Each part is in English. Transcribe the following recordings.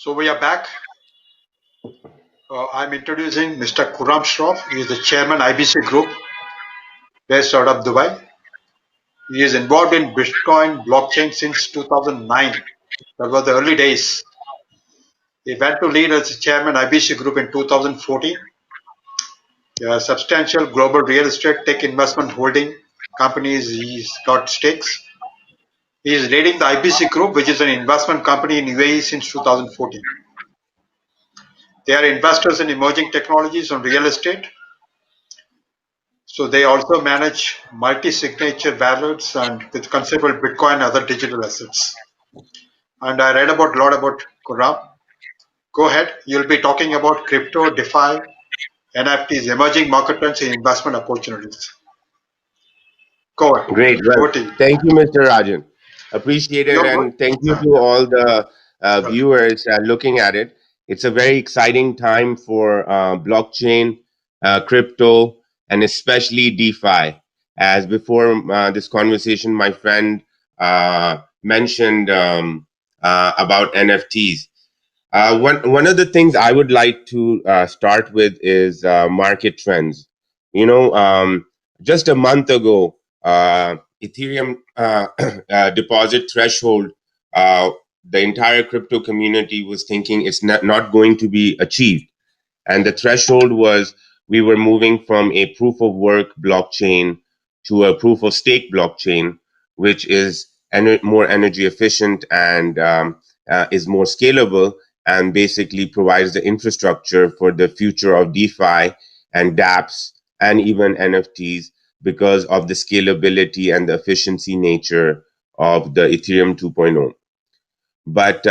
So we are back. I'm introducing Mr. Khurram Shroff. He is the chairman IBC Group based out of Dubai. He is involved in Bitcoin blockchain since 2009. That was the early days. He went to lead as chairman IBC Group in 2014. A substantial global real estate tech investment holding companies. He's got stakes. He is leading the IBC Group, which is an investment company in UAE since 2014. They are investors in emerging technologies on real estate. So they also manage multi-signature wallets and with considerable Bitcoin and other digital assets. And I read about a lot about Khurram. Go ahead. You'll be talking about crypto, DeFi, NFTs, emerging market trends, and investment opportunities. Go ahead. Great. Well, Over to you. thank you, Mr. Rajan. Appreciate it. You're good. And thank you to all the Welcome. viewers looking at it. It's a very exciting time for blockchain, crypto, and especially DeFi. As before this conversation, my friend mentioned about NFTs. One of the things I would like to start with is market trends. Just a month ago, Ethereum deposit threshold, uh, the entire crypto community was thinking it's not going to be achieved. And the threshold was we were moving from a proof of work blockchain to a proof of stake blockchain, which is more energy efficient and is more scalable and basically provides the infrastructure for the future of DeFi and dApps and even NFTs because of the scalability and the efficiency nature of the Ethereum 2.0. But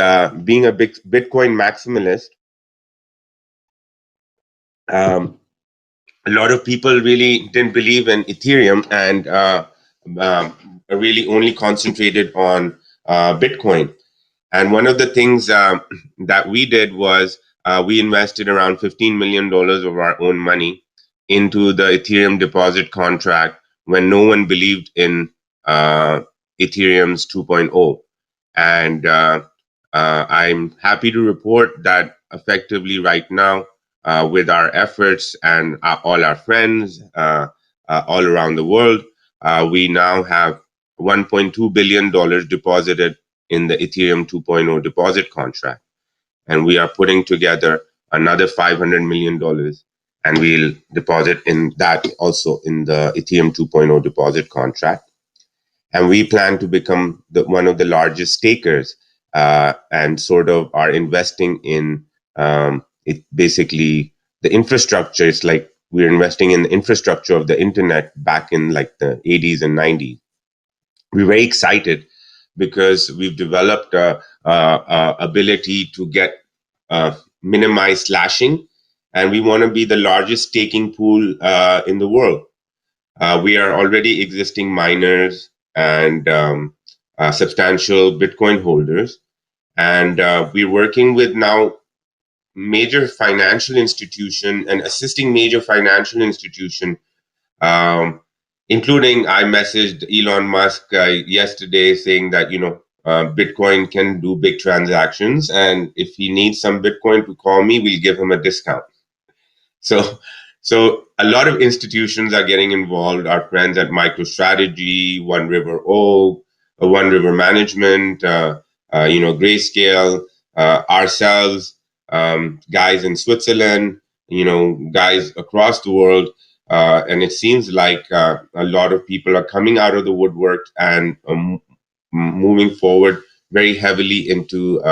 being a big Bitcoin maximalist, um, a lot of people really didn't believe in Ethereum and really only concentrated on Bitcoin. And one of the things that we did was we invested around $15 million of our own money into the Ethereum deposit contract when no one believed in Ethereum's 2.0. And I'm happy to report that effectively right now, with our efforts and all our friends all around the world, we now have $1.2 billion deposited in the Ethereum 2.0 deposit contract. And we are putting together another $500 million, and we'll deposit in that also in the Ethereum 2.0 deposit contract. And we plan to become one of the largest stakers and sort of are investing in it basically the infrastructure. It's like we're investing in the infrastructure of the internet back in like the 80s and 90s. We're very excited because we've developed a ability to get minimize slashing, and we want to be the largest staking pool in the world. We are already existing miners and substantial Bitcoin holders, and we're working with now major financial institution and assisting major financial institution, um, including I messaged Elon Musk yesterday saying that Bitcoin can do big transactions, and if he needs some Bitcoin to call me, we'll give him a discount. So, so a lot of institutions are getting involved. Our friends at MicroStrategy, One River Oak, One River Management, Grayscale, ourselves, guys in Switzerland, guys across the world. And it seems like a lot of people are coming out of the woodwork and moving forward very heavily into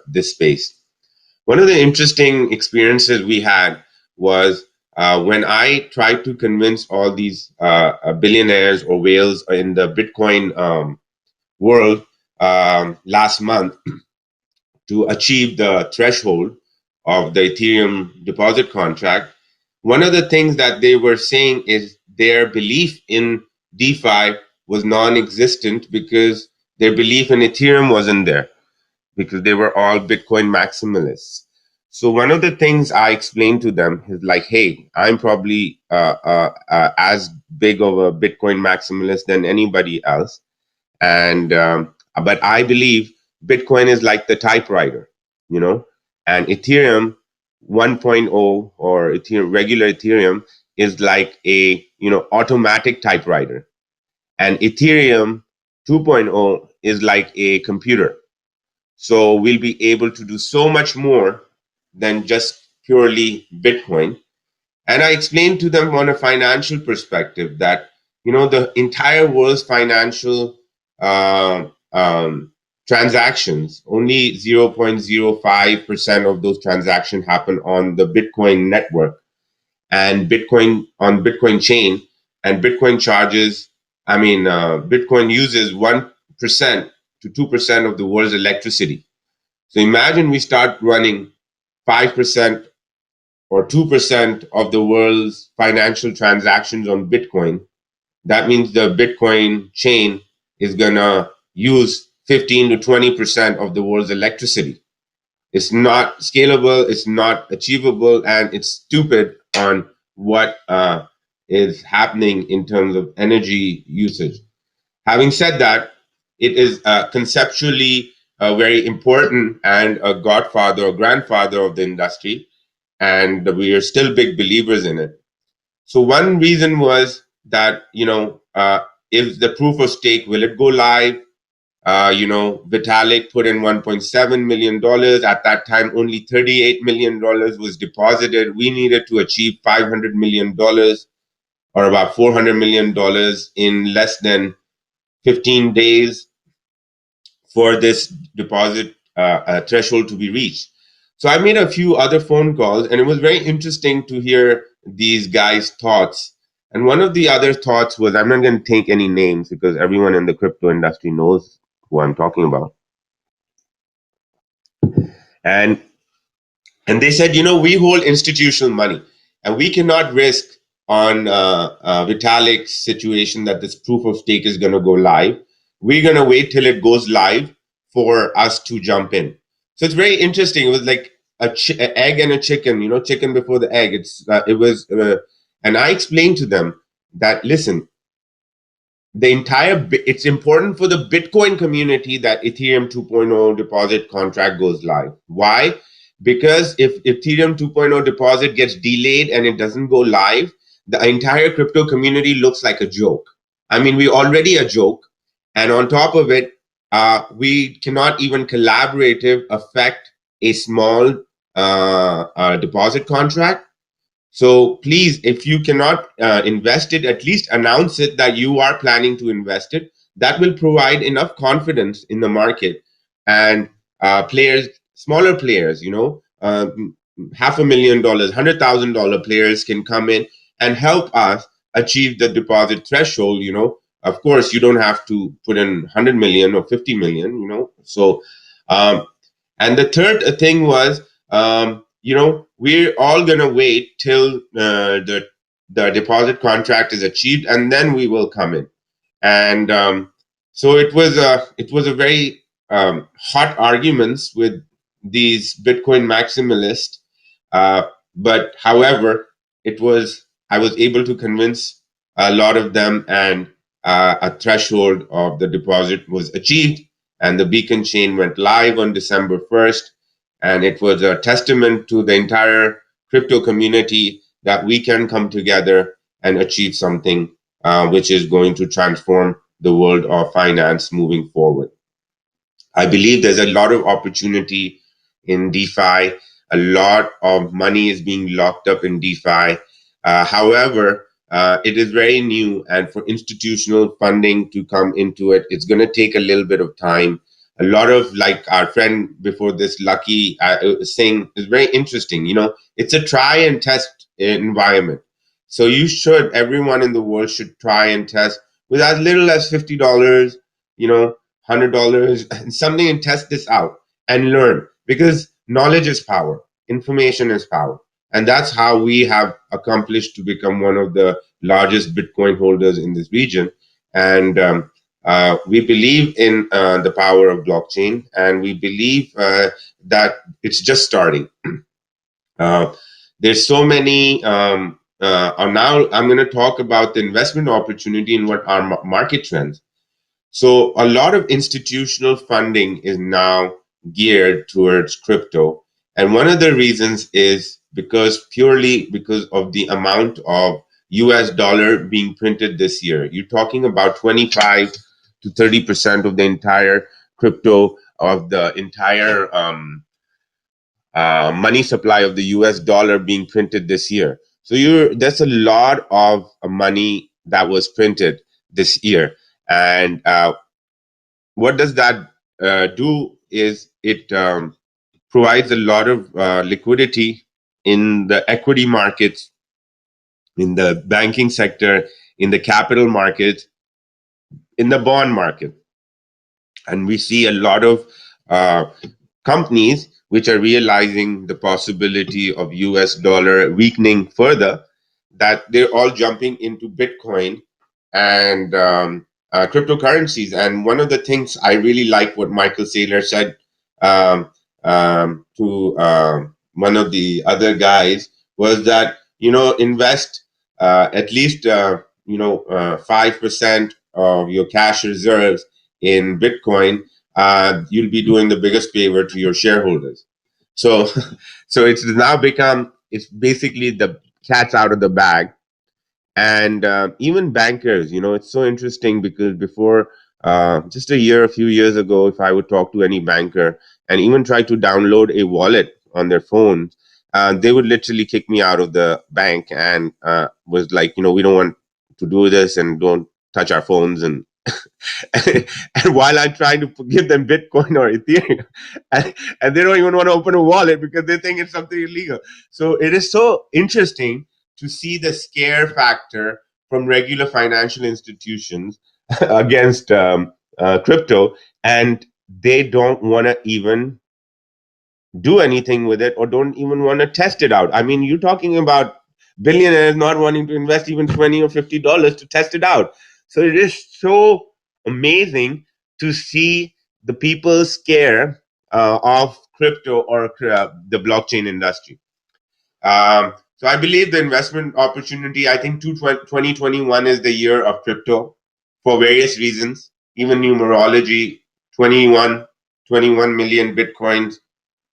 this space. One of the interesting experiences we had was when I tried to convince all these billionaires or whales in the Bitcoin world last month to achieve the threshold of the Ethereum deposit contract. One of the things that they were saying is their belief in DeFi was non-existent because their belief in Ethereum wasn't there, because they were all Bitcoin maximalists. So one of the things I explained to them is like, hey, I'm probably as big of a Bitcoin maximalist than anybody else, and but I believe Bitcoin is like the typewriter. You know, And Ethereum 1.0 or Ethereum, regular Ethereum is like a automatic typewriter, and Ethereum 2.0 is like a computer. So we'll be able to do so much more than just purely Bitcoin. And I explained to them on a financial perspective that, the entire world's financial uh, um, transactions, only 0.05% of those transactions happen on the Bitcoin network and Bitcoin chain. And Bitcoin charges, Bitcoin uses 1% to 2% of the world's electricity. So imagine we start running 5% or 2% of the world's financial transactions on Bitcoin. That means the Bitcoin chain is going to use 15 to 20% of the world's electricity. It's not scalable, it's not achievable, and it's stupid on what is happening in terms of energy usage. Having said that, it is conceptually very important and a godfather or grandfather of the industry, and we are still big believers in it. So one reason was that, if the proof of stake, will it go live? Vitalik put in $1.7 million. At that time, only $38 million was deposited. We needed to achieve $500 million or about $400 million in less than 15 days for this deposit threshold to be reached. So I made a few other phone calls, and it was very interesting to hear these guys' thoughts. And one of the other thoughts was, I'm not going to take any names because everyone in the crypto industry knows who I'm talking about. And they said, we hold institutional money, and we cannot risk on Vitalik's situation that this proof of stake is going to go live. We're going to wait till it goes live for us to jump in. So it's very interesting. It was like an egg and a chicken, chicken before the egg. And I explained to them that, listen, it's important for the Bitcoin community that Ethereum 2.0 deposit contract goes live. Why? Because if Ethereum 2.0 deposit gets delayed and it doesn't go live, the entire crypto community looks like a joke. We're already a joke. And on top of it, we cannot even collaborative affect a small deposit contract. So please, if you cannot invest it, at least announce it that you are planning to invest it. That will provide enough confidence in the market, and players, smaller players, $500,000, $100,000 players can come in and help us achieve the deposit threshold. Of course, you don't have to put in 100 million or 50 million. So, and the third thing was, we're all going to wait till the deposit contract is achieved, and then we will come in. And so it was a very hot arguments with these Bitcoin maximalists. But however, I was able to convince a lot of them, and a threshold of the deposit was achieved, and the beacon chain went live on December 1st. And it was a testament to the entire crypto community that we can come together and achieve something which is going to transform the world of finance moving forward. I believe there's a lot of opportunity in DeFi. A lot of money is being locked up in DeFi. However, it is very new, and for institutional funding to come into it, it's going to take a little bit of time. A lot of, like our friend before this, Lucky, saying is very interesting. It's a try and test environment. So everyone in the world should try and test with as little as $50, $100, and something, and test this out and learn, because knowledge is power, information is power. And that's how we have accomplished to become one of the largest Bitcoin holders in this region. And we believe in the power of blockchain, and we believe that it's just starting. There's so many. Now I'm going to talk about the investment opportunity and what are market trends. So a lot of institutional funding is now geared towards crypto, And one of the reasons is purely because of the amount of US dollar being printed this year. You're talking about 25 to 30% of the entire crypto, of the entire money supply of the US dollar being printed this year. So that's a lot of money that was printed this year. And what does that do is it provides a lot of liquidity in the equity markets, in the banking sector, in the capital markets, in the bond market. And we see a lot of companies which are realizing the possibility of US dollar weakening further, that they're all jumping into Bitcoin and cryptocurrencies. And one of the things I really like what Michael Saylor said to one of the other guys was that, invest at least 5% of your cash reserves in Bitcoin. You'll be doing the biggest favor to your shareholders. So, so it's now become, it's basically the cat's out of the bag. And even bankers, it's so interesting because before, just a few years ago, if I would talk to any banker and even try to download a wallet on their phone, they would literally kick me out of the bank and was like, we don't want to do this and don't touch our phones. And while I'm trying to give them Bitcoin or Ethereum, and they don't even want to open a wallet because they think it's something illegal. So it is so interesting to see the scare factor from regular financial institutions against crypto, and they don't want to even do anything with it or don't even want to test it out. I mean, you're talking about billionaires not wanting to invest even $20 or $50 to test it out. So it is so amazing to see the people scare of crypto or the blockchain industry. So I believe the investment opportunity, I think 2021 is the year of crypto for various reasons. Even numerology, 21 million Bitcoins.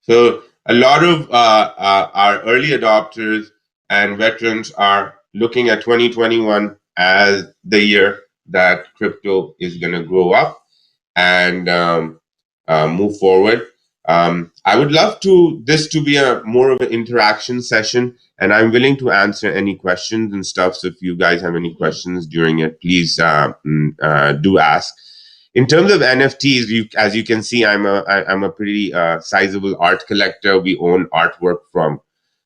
So a lot of our early adopters and veterans are looking at 2021 as the year that crypto is going to grow up and move forward. I would love this to be a more of an interaction session, and I'm willing to answer any questions and stuff. So if you guys have any questions during it, please do ask. In terms of NFTs, as you can see, I'm a pretty sizable art collector. We own artwork from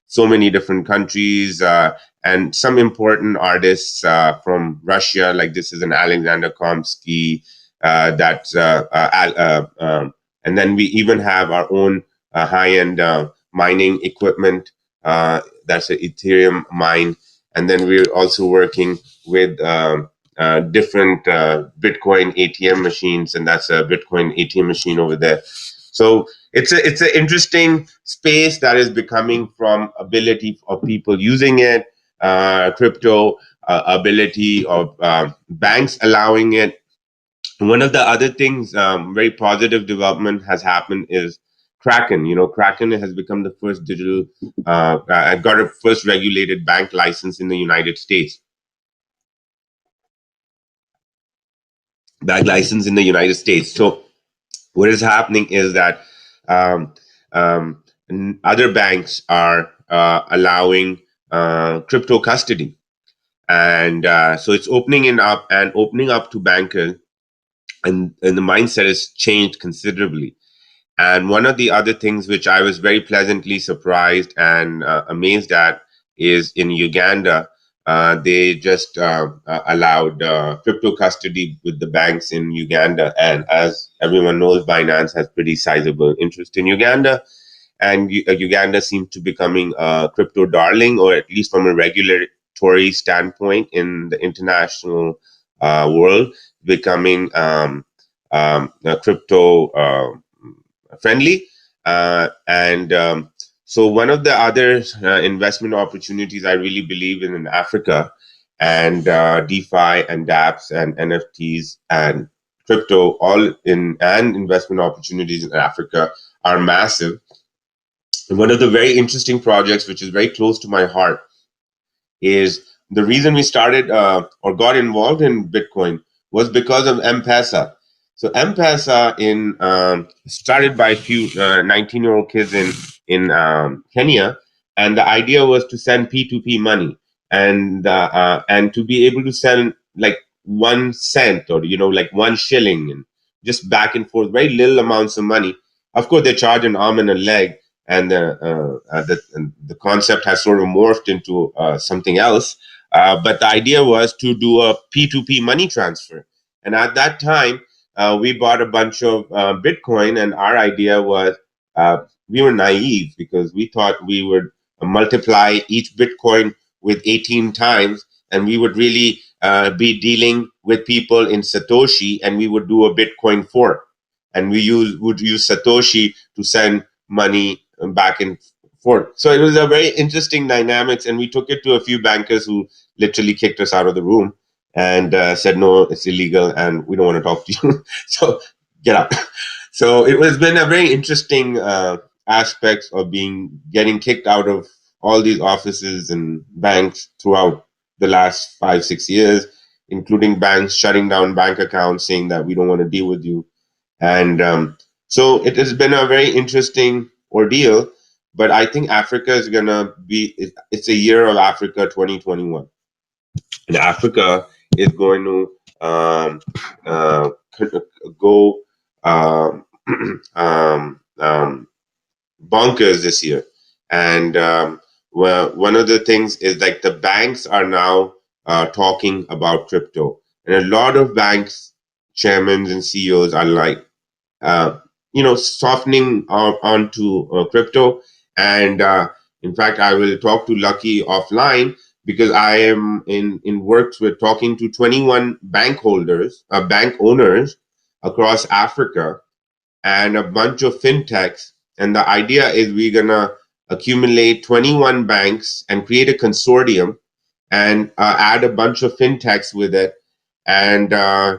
so many different countries and some important artists from Russia. Like this is an Alexander Komsky. And then we even have our own high-end mining equipment. That's an Ethereum mine. And then we're also working with different Bitcoin ATM machines, and that's a Bitcoin ATM machine over there. So it's an interesting space that is becoming from ability of people using it, crypto ability of banks allowing it. One of the other things, very positive development has happened is Kraken. Kraken has become the first digital, got a first regulated bank license in the United States. Bank license in the United States. So what is happening is that um, um, other banks are allowing crypto custody, and so it's opening up to bankers, and the mindset has changed considerably. And one of the other things which I was very pleasantly surprised and amazed at is in Uganda, they just allowed crypto custody with the banks in Uganda. And as everyone knows, Binance has pretty sizable interest in Uganda. And Uganda seems to be becoming a crypto darling, or at least from a regulatory standpoint in the international world, becoming crypto friendly. And so one of the other investment opportunities I really believe in Africa, and DeFi and dApps and NFTs and crypto, and investment opportunities in Africa are massive. And one of the very interesting projects, which is very close to my heart, is the reason we started or got involved in Bitcoin was because of M-Pesa. So M-Pesa started by a few 19-year-old kids in Kenya, and the idea was to send P2P money and to be able to send like 1 cent or like 1 shilling and just back and forth, very little amounts of money. Of course, they charge an arm and a leg, and the concept has sort of morphed into something else. But the idea was to do a P2P money transfer. And at that time, we bought a bunch of Bitcoin, and our idea was uh, we were naive because we thought we would multiply each Bitcoin with 18 times, and we would really be dealing with people in Satoshi, and we would do a Bitcoin fork. And would use Satoshi to send money back and forth. So it was a very interesting dynamics, and we took it to a few bankers who literally kicked us out of the room and said, "No, it's illegal, and we don't want to talk to you. So get out." So it has been a very interesting aspect of getting kicked out of all these offices and banks throughout the last 5-6 years, including banks shutting down bank accounts, saying that we don't want to deal with you. And so it has been a very interesting ordeal, but I think Africa is going to it's a year of Africa 2021. And Africa is going to go um, um, um, bonkers this year. And well, one of the things is like the banks are now talking about crypto. And a lot of banks, chairmen and CEOs are like, uh, softening onto crypto. And in fact, I will talk to Lucky offline because I am in works with talking to 21 bank owners across Africa and a bunch of fintechs. And the idea is we're going to accumulate 21 banks and create a consortium and add a bunch of fintechs with it and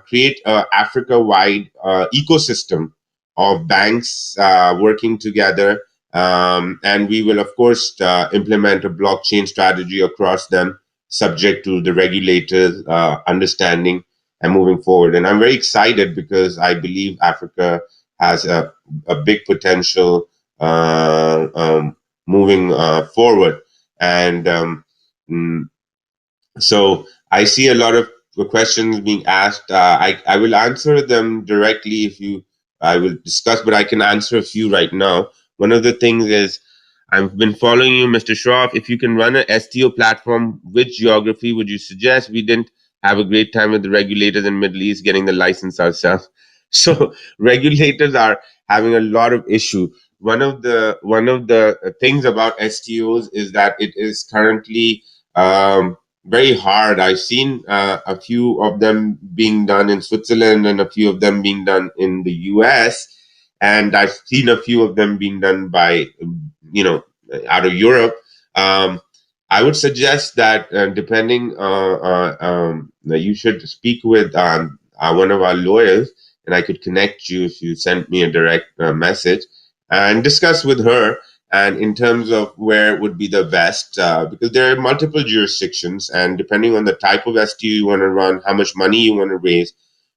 create an Africa-wide ecosystem of banks working together. And we will, of course, implement a blockchain strategy across them, subject to the regulators' understanding and moving forward. And I'm very excited because I believe Africa has a big potential moving forward. And mm, so I see a lot of questions being asked. I will answer them directly if I will discuss, but I can answer a few right now. One of the things is I've been following you, Mr. Shroff. If you can run an STO platform, which geography would you suggest? We didn't have a great time with the regulators in Middle East getting the license ourselves. So regulators are having a lot of issue. One of the things about STOs is that it is currently very hard. I've seen a few of them being done in Switzerland and a few of them being done in the US. And I've seen a few of them being done by, out of Europe. Um, I would suggest that depending, you should speak with one of our lawyers, and I could connect you if you sent me a direct message and discuss with her and in terms of where would be the best, because there are multiple jurisdictions, and depending on the type of STU you want to run, how much money you want to raise,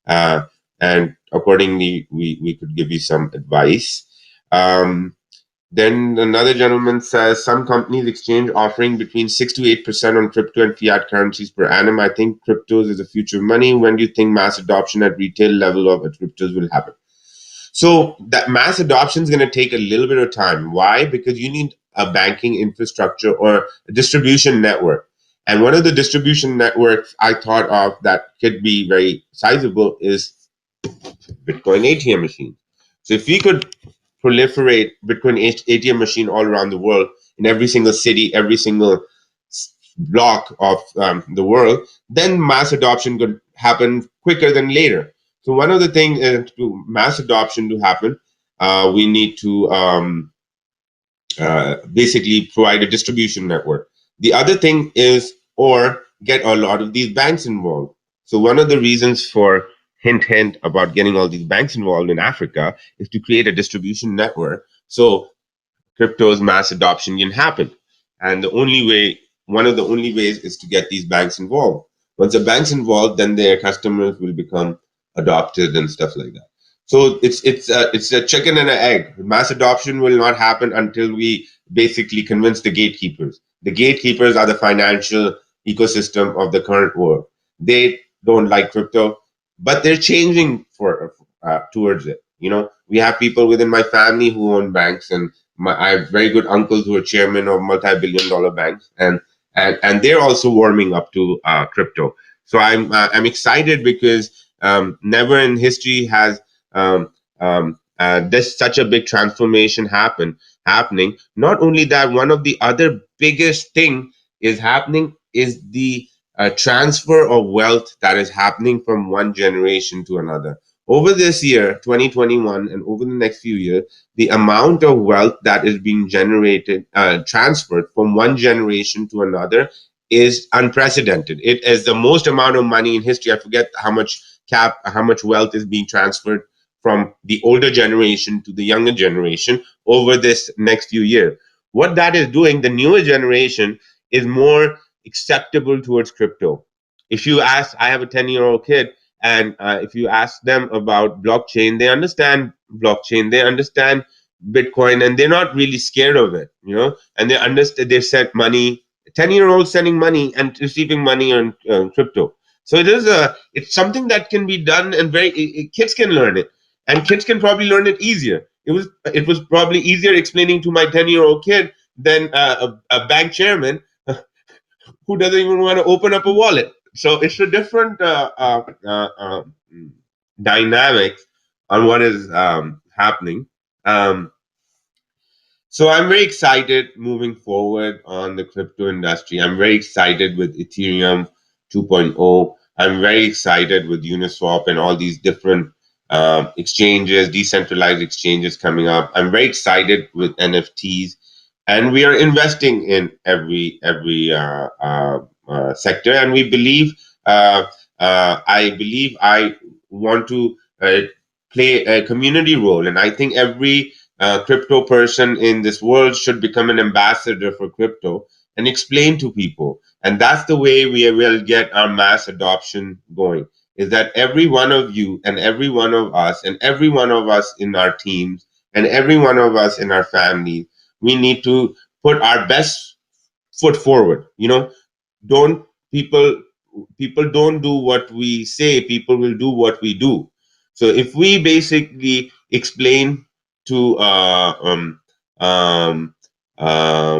uh, and accordingly, we could give you some advice. Then another gentleman says some companies exchange offering between 6 to 8% on crypto and fiat currencies per annum. I think cryptos is the future of money. When do you think mass adoption at retail level of cryptos will happen? So that mass adoption is going to take a little bit of time. Why? Because you need a banking infrastructure or a distribution network. And one of the distribution networks I thought of that could be very sizable is Bitcoin ATM machine. So if we could proliferate Bitcoin ATM machine all around the world, in every single city, every single block of the world, then mass adoption could happen quicker than later. So one of the things to mass adoption to happen, we need to basically provide a distribution network. The other thing is, or get a lot of these banks involved. So one of the reasons for hint about getting all these banks involved in Africa is to create a distribution network. So crypto's mass adoption can happen. And the only way, one of the only ways, is to get these banks involved. Once the banks involved, then their customers will become adopted and stuff like that. So it's a chicken and an egg. Mass adoption will not happen until we basically convince the gatekeepers. The gatekeepers are the financial ecosystem of the current world. They don't like crypto, but they're changing for towards it. We have people within my family who own banks, and I have very good uncles who are chairman of multi-billion-dollar banks, and they're also warming up to crypto. So I'm excited because never in history has this such a big transformation happening. Not only that, one of the other biggest thing is happening is the transfer of wealth that is happening from one generation to another. Over this year, 2021, and over the next few years, the amount of wealth that is being generated, transferred from one generation to another is unprecedented. It is the most amount of money in history. I forget how much wealth is being transferred from the older generation to the younger generation over this next few years. What that is doing, the newer generation is more acceptable towards crypto. If you ask, I have a 10-year-old kid, and if you ask them about blockchain, they understand blockchain, they understand Bitcoin, and they're not really scared of it. And they understand, they sent money, 10-year-old sending money and receiving money on crypto. So it's something that can be done, and kids can learn it, and kids can probably learn it easier. It was probably easier explaining to my 10-year-old kid than a bank chairman who doesn't even want to open up a wallet. So it's a different dynamic on what is happening. Um, so I'm very excited moving forward on the crypto industry. I'm very excited with Ethereum 2.0. I'm very excited with Uniswap and all these different exchanges, decentralized exchanges coming up. I'm very excited with NFTs, and we are investing in every sector. And we believe, I want to play a community role, and I think every crypto person in this world should become an ambassador for crypto and explain to people. And that's the way we will get our mass adoption going, is that every one of you and every one of us and every one of us in our teams and every one of us in our families, we need to put our best foot forward. Don't people people don't do what we say, people will do what we do. So if we basically explain to um, um, uh,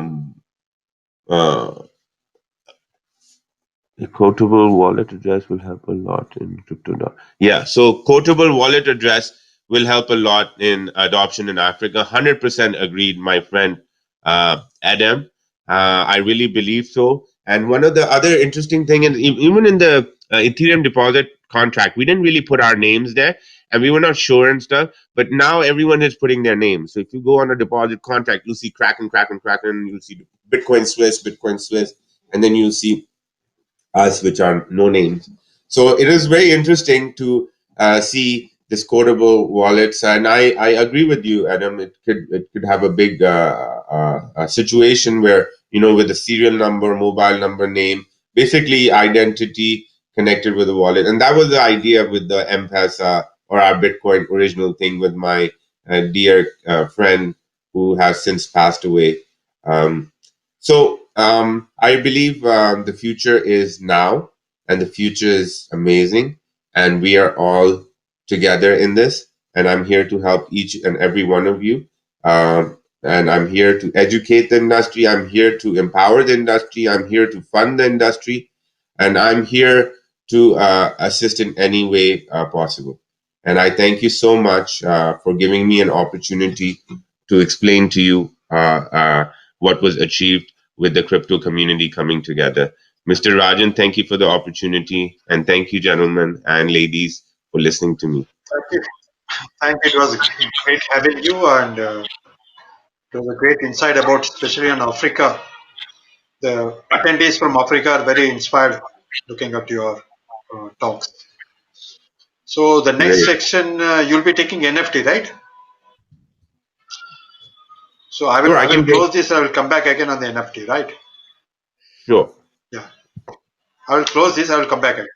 a quotable wallet address will help a lot in crypto. Yeah, so quotable wallet address will help a lot in adoption in Africa. 100% agreed, my friend Adam. I really believe so. And one of the other interesting thing is, even in the Ethereum deposit contract, we didn't really put our names there, and we were not sure and stuff. But now everyone is putting their names. So if you go on a deposit contract, you'll see Kraken, Kraken, Kraken. You'll see Bitcoin Swiss, and then you'll see us, which are no names. So it is very interesting to see this quotable wallets, and I agree with you, Adam. It could have a big situation where, with a serial number, mobile number, name, basically identity connected with the wallet, and that was the idea with the M-Pesa or our Bitcoin original thing with my dear friend who has since passed away. So I believe the future is now, and the future is amazing, and we are all together in this. And I'm here to help each and every one of you. And I'm here to educate the industry. I'm here to empower the industry. I'm here to fund the industry, and I'm here to assist in any way possible. And I thank you so much for giving me an opportunity to explain to you what was achieved with the crypto community coming together. Mr. Rajan, thank you for the opportunity, and thank you, gentlemen and ladies, for listening to me. Thank you. Thank you. It was great having you, and it was a great insight about, especially on Africa. The attendees from Africa are very inspired looking at your talks. So the next Great. section, you'll be taking NFT, right? So I will Sure, I I will can hear. close this. I will come back again on the NFT, right? Sure. Yeah. I will close this. I will come back again.